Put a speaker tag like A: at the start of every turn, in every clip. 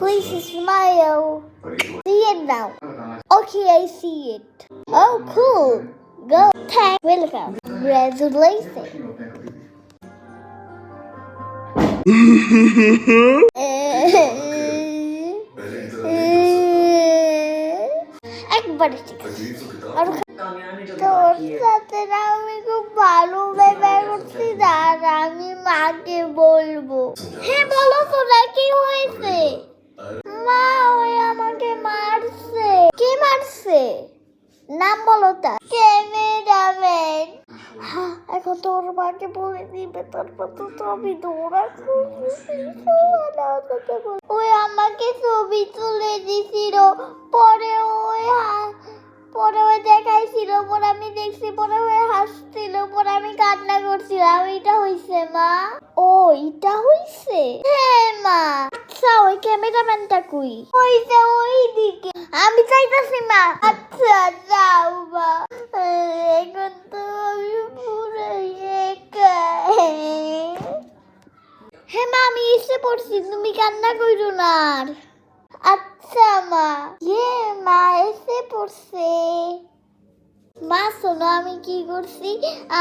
A: Please smile. See it now. Okay, I see it. Oh, cool. Go. Thank. Welcome. Congratulations. একবার তোর সাথে না আমি খুব ভালো ব্যবহার করছি আর আমি মাকে বলবো। হ্যাঁ বলো তোরা কি হয়েছে? মা ওই আমাকে মারছে। কে মারছে? নাম বলো তা। ক্যামেরাম্যান। এখন তোর মাকে বলে দিবে, তারপর তো আমি দৌড়া ওই আমাকে ছবি তুলে দিছিল, পরে ওই দেখাইছিল, পরে আমি দেখছি, পরে ওই হাসছিল, পরে আমি কান্না করছিলাম। এটা হইছে মা? ও এটা হইছে? হ্যাঁ মা। আচ্ছা ওই ক্যামেরাম্যানটা কই? ওই যে ওই দিকে। আমি চাইতাছি মা। আচ্ছা যাও মা। এখন তো আমি পুরো একা। হ্যাঁ মা আমি এসে পড়ছি, তুমি কান্না করো না আর। আচ্ছা মা। মা এসে পড়ছে। মা শোনো আমি কি করছি,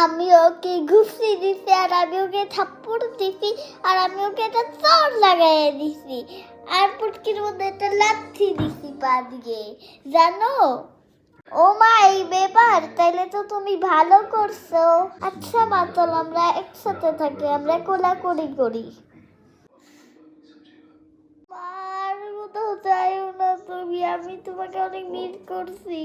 A: আমি ওকে ঘুষি দিছি আর আমি ওকে থাপ্পড় দিছি আর আমি ওকে একটা চড় লাগাইয়া দিছি আর পুটকির মধ্যে একটা লাথি দিছি পা দিয়ে, জানো? ও মা এই ব্যাপার, তাইলে তো তুমি ভালো করছো। আচ্ছা মা চল আমরা একসাথে থাকি, আমরা কোলাকুলি করি। মার কোথাও যাইও না তুমি, আমি তোমাকে অনেক মিস করছি।